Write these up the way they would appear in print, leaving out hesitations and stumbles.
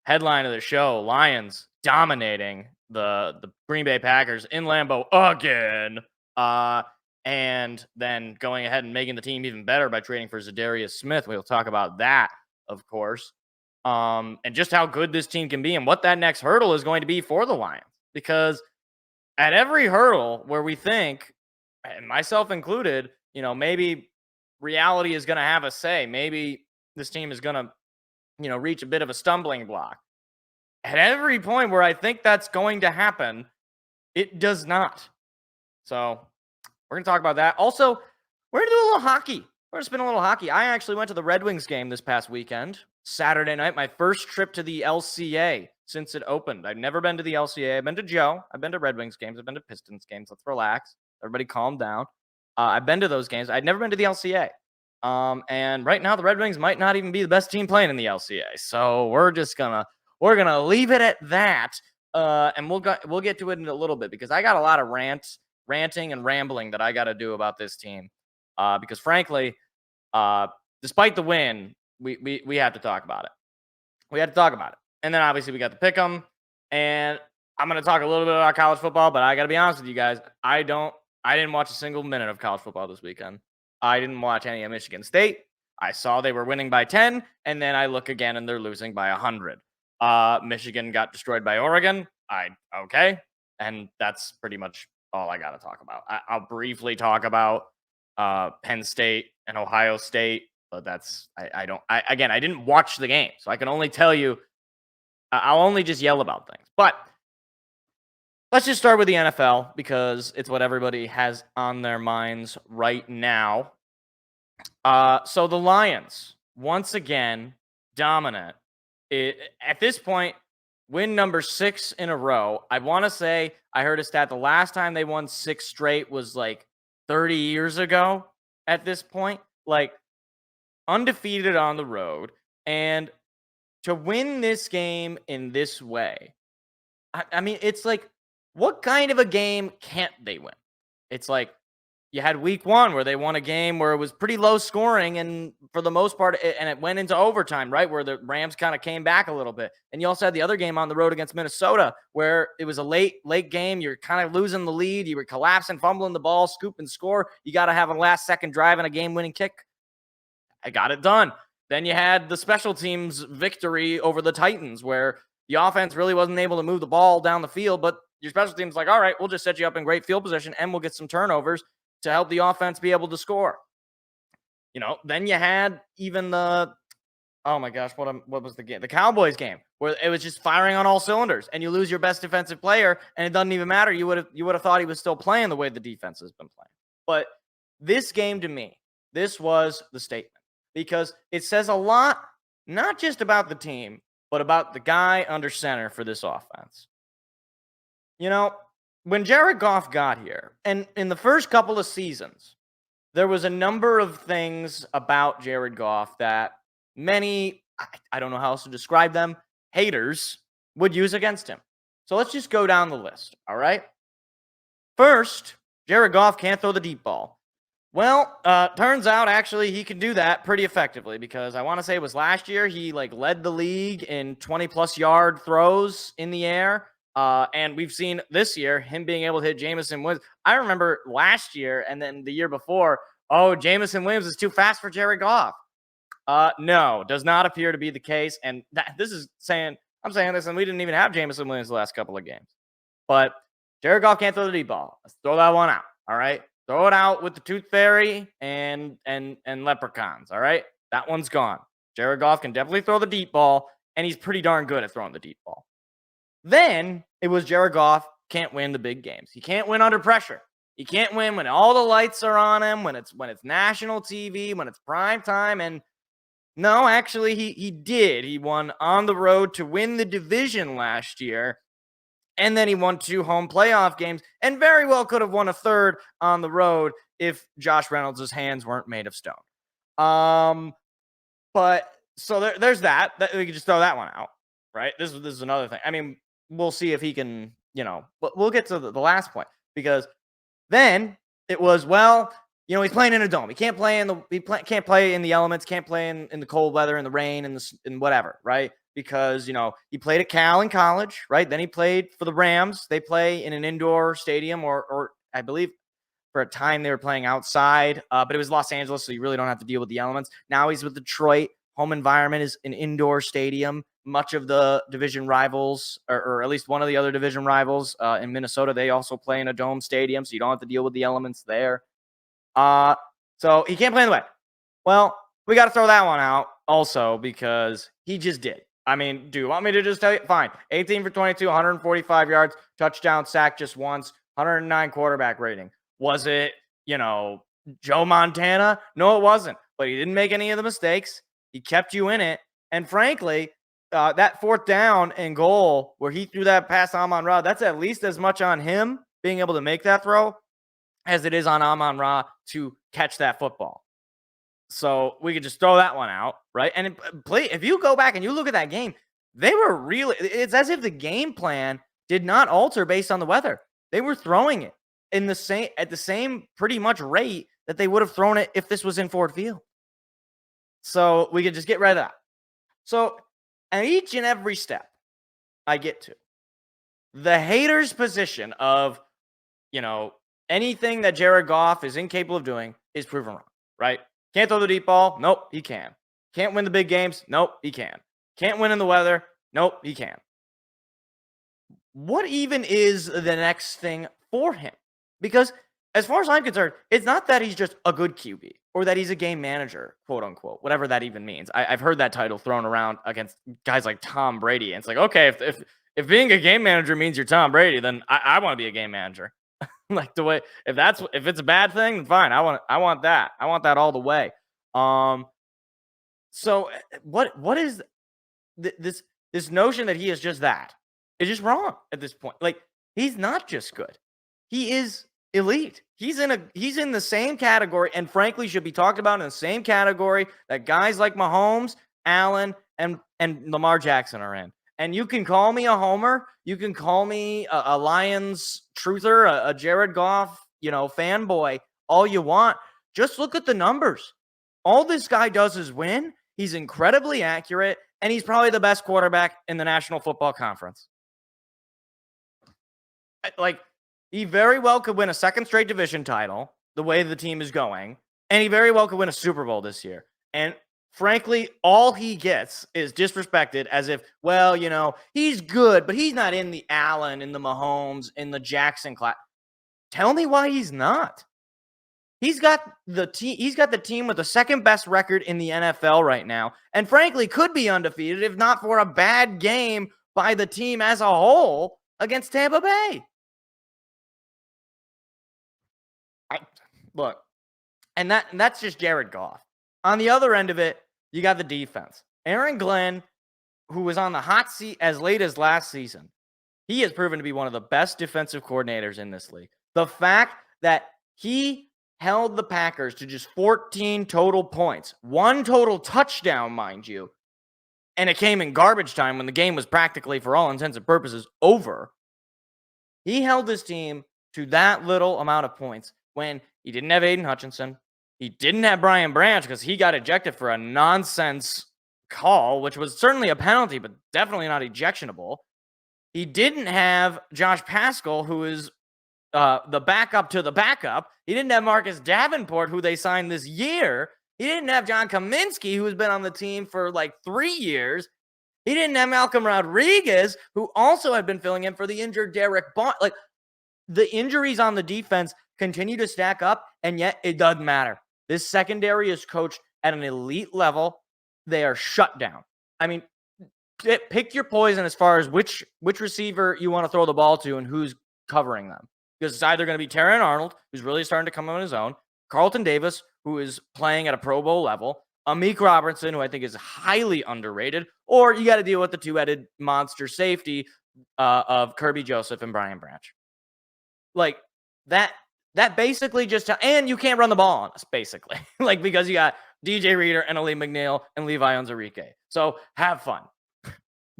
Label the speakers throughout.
Speaker 1: headline of the show, Lions dominating the Green Bay Packers in Lambeau again. And then going ahead and making the team even better by trading for Zadarius Smith. We'll talk about that, of course. And just how good this team can be and what that next hurdle is going to be for the Lions. Because at every hurdle where we think, and myself included, maybe reality is going to have a say. Maybe this team is going to, reach a bit of a stumbling block. At every point where I think that's going to happen, it does not. So we're going to talk about that. Also, we're going to do a little hockey. We're going to spin a little hockey. I actually went to the Red Wings game this past weekend, Saturday night, my first trip to the LCA since it opened. I've never been to the LCA. I've been to Joe. I've been to Red Wings games. I've been to Pistons games. Let's relax. Everybody calm down. I've been to those games. I'd never been to the LCA. And right now, the Red Wings might not even be the best team playing in the LCA. So we're gonna leave it at that. And we'll get to it in a little bit because I got a lot of ranting and rambling that I got to do about this team. Because frankly, despite the win, we have to talk about it. We had to talk about it. And then obviously we got to pick 'em. And I'm going to talk a little bit about college football, but I got to be honest with you guys. I didn't watch a single minute of college football this weekend. I didn't watch any of Michigan State. I saw they were winning by 10, and then I look again and they're losing by 100. Michigan got destroyed by Oregon. Okay. And that's pretty much all I got to talk about. I'll briefly talk about Penn State and Ohio State, but that's I didn't watch the game, so I can only tell you. I'll only just yell about things. But let's just start with the NFL because it's what everybody has on their minds right now. So the Lions, once again, dominant. At this point, win number 6 in a row. I want to say I heard a stat. The last time they won 6 straight was like 30 years ago at this point. Like undefeated on the road. And to win this game in this way, I mean, it's like, what kind of a game can't they win? It's like you had week 1 where they won a game where it was pretty low scoring, and for the most part, and it went into overtime, right, where the Rams kind of came back a little bit. And you also had the other game on the road against Minnesota where it was a late game. You're kind of losing the lead. You were collapsing, fumbling the ball, scoop and score. You got to have a last-second drive and a game-winning kick. I got it done. Then you had the special teams victory over the Titans where the offense really wasn't able to move the ball down the field, but your special teams like, all right, we'll just set you up in great field position and we'll get some turnovers to help the offense be able to score. Then you had even oh my gosh, what was the game? The Cowboys game where it was just firing on all cylinders and you lose your best defensive player and it doesn't even matter. You would have thought he was still playing the way the defense has been playing. But this game to me, this was the statement because it says a lot, not just about the team, but about the guy under center for this offense. When Jared Goff got here, and in the first couple of seasons, there was a number of things about Jared Goff that many, I don't know how else to describe them, haters would use against him. So let's just go down the list, all right? First, Jared Goff can't throw the deep ball. Well, turns out actually he can do that pretty effectively because I want to say it was last year he led the league in 20-plus yard throws in the air. And we've seen this year him being able to hit Jameson Williams. I remember last year and then the year before, Jameson Williams is too fast for Jared Goff. No, does not appear to be the case. And I'm saying this, and we didn't even have Jameson Williams the last couple of games. But Jared Goff can't throw the deep ball. Let's throw that one out. All right. Throw it out with the Tooth Fairy and Leprechauns. All right. That one's gone. Jared Goff can definitely throw the deep ball, and he's pretty darn good at throwing the deep ball. Then it was Jared Goff can't win the big games. He can't win under pressure. He can't win when all the lights are on him, when it's national TV, when it's prime time. And no, actually, he did. He won on the road to win the division last year. And then he won 2 home playoff games and very well could have won a third on the road if Josh Reynolds' hands weren't made of stone. But so there's that. We could just throw that one out, right? This is another thing. I mean, we'll see if he can, but we'll get to the last point because then it was, he's playing in a dome. He can't play can't play in the elements, can't play in the cold weather, in the rain, and whatever, right? because, he played at Cal in college, right? Then he played for the Rams. They play in an indoor stadium, or I believe for a time they were playing outside, but it was Los Angeles, so you really don't have to deal with the elements. Now he's with Detroit. Home environment is an indoor stadium. Much of the division rivals, or at least one of the other division rivals in Minnesota, they also play in a dome stadium, so you don't have to deal with the elements there. So he can't play in the wet. Well, we got to throw that one out also because he just did. I mean, do you want me to just tell you? Fine. 18 for 22, 145 yards, touchdown, sack just once, 109 quarterback rating. Was it, Joe Montana? No, it wasn't. But he didn't make any of the mistakes. He kept you in it. And frankly, that fourth down and goal where he threw that pass to Amon-Ra, that's at least as much on him being able to make that throw as it is on Amon-Ra to catch that football. So we could just throw that one out, right? And if you go back and you look at that game, it's as if the game plan did not alter based on the weather. They were throwing it at the same pretty much rate that they would have thrown it if this was in Ford Field. So we could just get rid of that. So at each and every step I get to, the hater's position of, anything that Jared Goff is incapable of doing is proven wrong, right? Can't throw the deep ball? Nope, he can. Can't win the big games? Nope, he can. Can't win in the weather? Nope, he can. What even is the next thing for him? Because as far as I'm concerned, it's not that he's just a good QB or that he's a game manager, quote unquote, whatever that even means. I've heard that title thrown around against guys like Tom Brady. And it's like, okay, if being a game manager means you're Tom Brady, then I want to be a game manager. Like the way, if it's a bad thing, then fine. I want that. I want that all the way. So what is this notion that he is just that? It's just wrong at this point. Like, he's not just good. He is elite. He's in the same category, and frankly should be talked about in the same category that guys like Mahomes, Allen, and Lamar Jackson are in. And you can call me a homer. You can call me a Lions truther, a Jared Goff, fanboy, all you want. Just look at the numbers. All this guy does is win. He's incredibly accurate, and he's probably the best quarterback in the National Football Conference. Like, he very well could win a second straight division title the way the team is going, and he very well could win a Super Bowl this year. And frankly, all he gets is disrespected as if, well, he's good, but he's not in the Allen, in the Mahomes, in the Jackson class. Tell me why he's not. He's got the team with the second best record in the NFL right now, and frankly could be undefeated if not for a bad game by the team as a whole against Tampa Bay. Look, and that's just Jared Goff. On the other end of it, you got the defense. Aaron Glenn, who was on the hot seat as late as last season, he has proven to be one of the best defensive coordinators in this league. The fact that he held the Packers to just 14 total points, one total touchdown, mind you, and it came in garbage time when the game was practically, for all intents and purposes, over. He held his team to that little amount of points when he didn't have Aiden Hutchinson. He didn't have Brian Branch because he got ejected for a nonsense call, which was certainly a penalty, but definitely not ejectionable. He didn't have Josh Paschal, who is the backup to the backup. He didn't have Marcus Davenport, who they signed this year. He didn't have John Kaminsky, who's been on the team for like 3 years. He didn't have Malcolm Rodriguez, who also had been filling in for the injured Derek Bond. Like, the injuries on the defense continue to stack up, and yet it doesn't matter. This secondary is coached at an elite level. They are shut down. I mean, pick your poison as far as which receiver you want to throw the ball to and who's covering them. Because it's either going to be Terran Arnold, who's really starting to come on his own, Carlton Davis, who is playing at a Pro Bowl level, Amik Robertson, who I think is highly underrated, or you got to deal with the two-headed monster safety of Kirby Joseph and Brian Branch. Like, that basically just and you can't run the ball on us, basically. Like, because you got DJ Reader and Ali McNeil and Levi Onwuzurike. So have fun,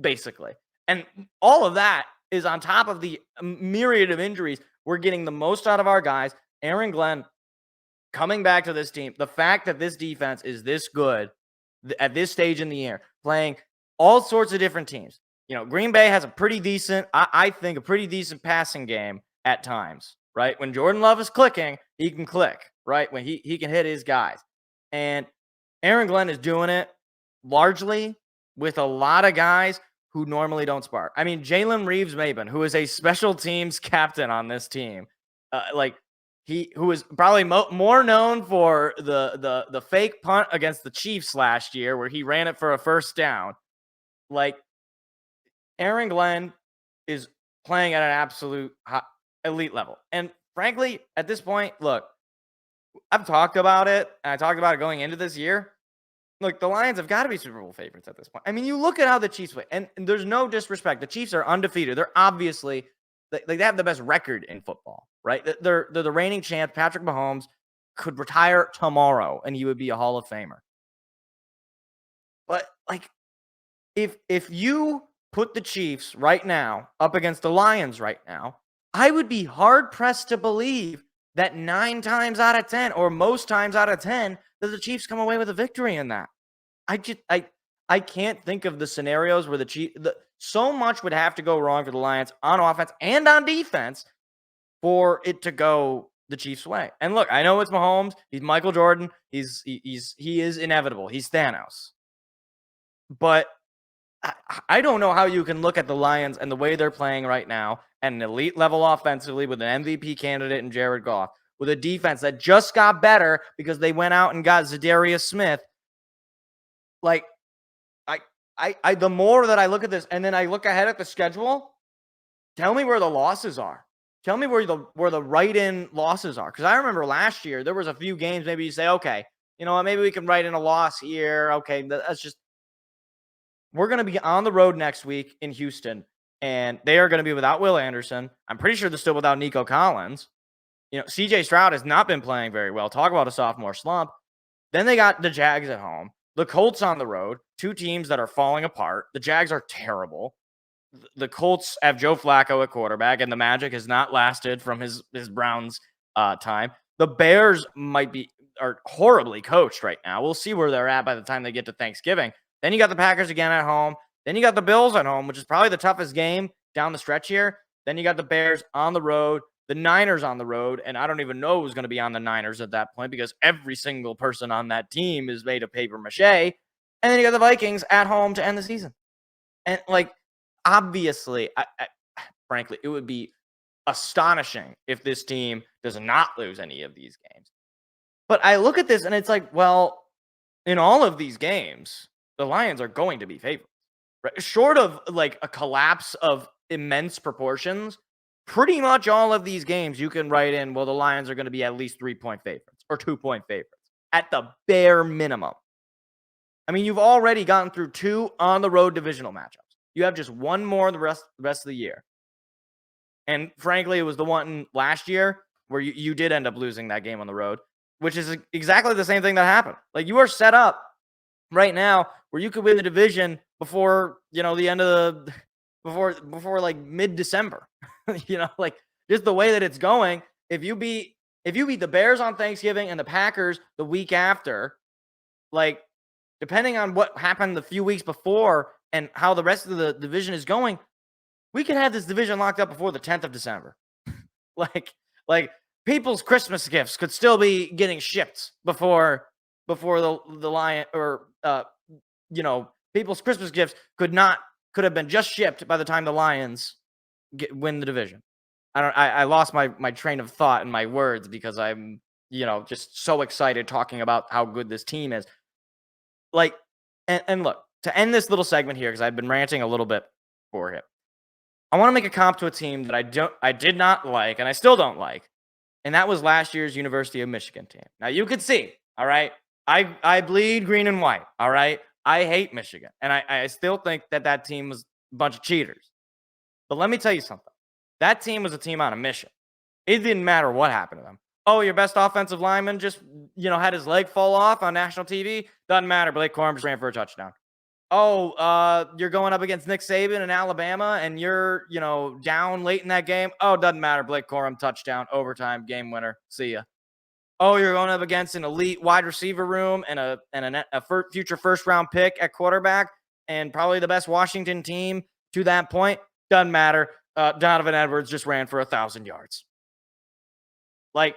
Speaker 1: basically. And all of that is on top of the myriad of injuries. We're getting the most out of our guys. Aaron Glenn coming back to this team. The fact that this defense is this good at this stage in the year, playing all sorts of different teams. Green Bay has a pretty decent, I think, a pretty decent passing game at times, right? When Jordan Love is clicking, he can click, right? When he can hit his guys. And Aaron Glenn is doing it largely with a lot of guys who normally don't spark. I mean, Jalen Reeves-Maybin, who is a special teams captain on this team, who is probably more known for the fake punt against the Chiefs last year, where he ran it for a first down. Like, Aaron Glenn is playing at an absolute elite level. And frankly, at this point, look, I've talked about it, and I talked about it going into this year. Look, the Lions have got to be Super Bowl favorites at this point. I mean, you look at how the Chiefs play, and there's no disrespect. The Chiefs are undefeated. They're obviously they have the best record in football, right? They're the reigning champ. Patrick Mahomes could retire tomorrow, and he would be a Hall of Famer. But if you put the Chiefs right now up against the Lions right now, I would be hard pressed to believe that 9 times out of 10, or most times out of 10, that the Chiefs come away with a victory in that. I can't think of the scenarios where the Chiefs, so much would have to go wrong for the Lions on offense and on defense for it to go the Chiefs' way. And look, I know it's Mahomes. He's Michael Jordan. He is inevitable. He's Thanos. But I don't know how you can look at the Lions and the way they're playing right now, at an elite level offensively with an MVP candidate in Jared Goff, with a defense that just got better because they went out and got Zadarius Smith. Like, the more that I look at this and then I look ahead at the schedule, tell me where the losses are. Tell me where the write-in losses are. Because I remember last year, there was a few games, maybe you say, okay, you know what, maybe we can write in a loss here. Okay, that's just, we're going to be on the road next week in Houston, and they are going to be without Will Anderson. I'm pretty sure they're still without Nico Collins. CJ Stroud has not been playing very well. Talk about a sophomore slump. Then they got the Jags at home. The Colts on the road, 2 teams that are falling apart. The Jags are terrible. The Colts have Joe Flacco at quarterback, and the magic has not lasted from his Browns time. The Bears are horribly coached right now. We'll see where they're at by the time they get to Thanksgiving. Then you got the Packers again at home. Then you got the Bills at home, which is probably the toughest game down the stretch here. Then you got the Bears on the road, the Niners on the road, and I don't even know who's going to be on the Niners at that point because every single person on that team is made of paper mache. And then you got the Vikings at home to end the season. And obviously, frankly, it would be astonishing if this team does not lose any of these games. But I look at this and it's like, well, in all of these games, the Lions are going to be favorites. Right? Short of a collapse of immense proportions, pretty much all of these games you can write in, well, the Lions are going to be at least 3-point favorites or 2-point favorites at the bare minimum. I mean, you've already gotten through 2 on-the-road divisional matchups. You have just one more the rest of the year. And frankly, it was the one last year where you did end up losing that game on the road, which is exactly the same thing that happened. You are set up right now where you could win the division before, the end of before mid-December. Just the way that it's going. If you beat the Bears on Thanksgiving and the Packers the week after, depending on what happened the few weeks before and how the rest of the division is going, we could have this division locked up before the 10th of December. People's Christmas gifts could still be getting shipped before the Lion, or people's Christmas gifts could have been just shipped by the time the Lions win the division. I lost my train of thought and my words because I'm just so excited talking about how good this team is. And look, to end this little segment here, because I've been ranting a little bit for it, I want to make a comp to a team that I did not like, and I still don't like, and that was last year's University of Michigan team. Now you could see, all right, I bleed green and white, all right. I hate Michigan, and I still think that team was a bunch of cheaters. But let me tell you something. That team was a team on a mission. It didn't matter what happened to them. Oh, your best offensive lineman just, had his leg fall off on national TV? Doesn't matter. Blake Corum just ran for a touchdown. Oh, you're going up against Nick Saban in Alabama, and you're, down late in that game? Oh, doesn't matter. Blake Corum, touchdown, overtime, game winner. See ya. Oh, you're going up against an elite wide receiver room and a future first-round pick at quarterback? and probably the best Washington team to that point. Doesn't matter. Donovan Edwards just ran for 1,000 yards. Like,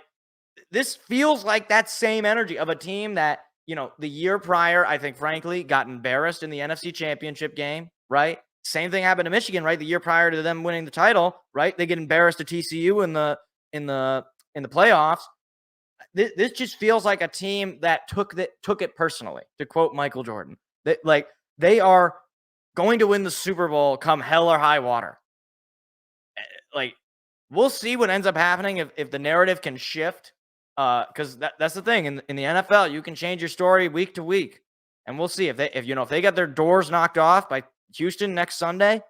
Speaker 1: this feels like that same energy of a team that, the year prior, I think, frankly, got embarrassed in the NFC Championship game, right? Same thing happened to Michigan, right? The year prior to them winning the title, right? They get embarrassed to TCU in the playoffs. This just feels like a team that took it personally, to quote Michael Jordan. They are going to win the Super Bowl come hell or high water. Like, we'll see what ends up happening if the narrative can shift. Because that's the thing. In the NFL, you can change your story week to week. And we'll see if they get their doors knocked off by Houston next Sunday,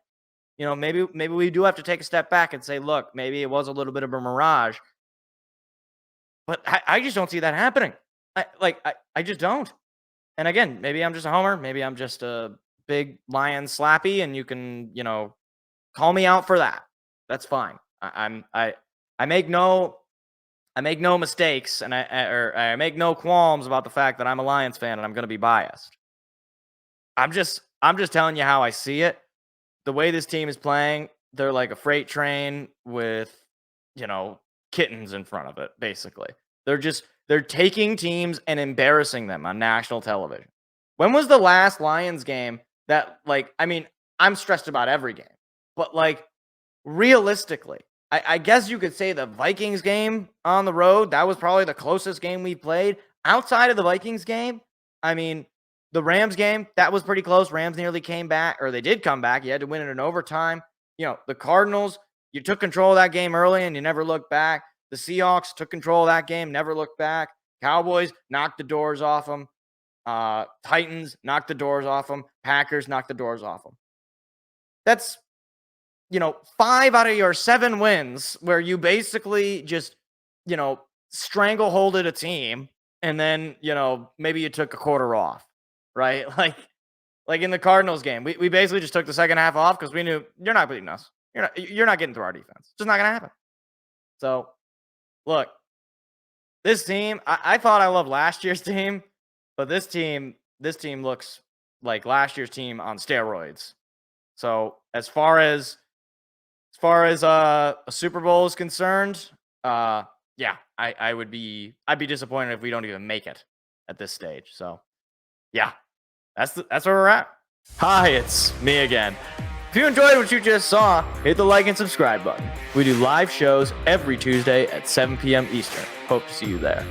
Speaker 1: maybe we do have to take a step back and say, look, maybe it was a little bit of a mirage. But I just don't see that happening. I just don't. And again, maybe I'm just a homer. Maybe I'm just a big lion slappy, and you can, call me out for that. That's fine. I make no mistakes, and I make no qualms about the fact that I'm a Lions fan and I'm going to be biased. I'm just telling you how I see it. The way this team is playing, they're like a freight train with, kittens in front of it, basically. They're taking teams and embarrassing them on national television. When was the last Lions game that, I'm stressed about every game, but realistically, I guess you could say the Vikings game on the road, that was probably the closest game we played. Outside of the Vikings game, the Rams game, that was pretty close. Rams nearly came back, or they did come back. You had to win it in overtime. The Cardinals, you took control of that game early and you never looked back. The Seahawks took control of that game, never looked back. Cowboys knocked the doors off them. Titans knocked the doors off them. Packers knocked the doors off them. That's 5 out of your 7 wins where you basically just, strangleholded a team, and then, maybe you took a quarter off, right? Like in the Cardinals game, we basically just took the second half off because we knew you're not beating us. You're not getting through our defense. It's just not going to happen. So, look, this team, I thought I loved last year's team, but this team looks like last year's team on steroids. So, as far as a Super Bowl is concerned, yeah, I'd be disappointed if we don't even make it at this stage. So, yeah, that's where we're at. Hi, it's me again. If you enjoyed what you just saw, hit the like and subscribe button. We do live shows every Tuesday at 7 p.m. Eastern. Hope to see you there.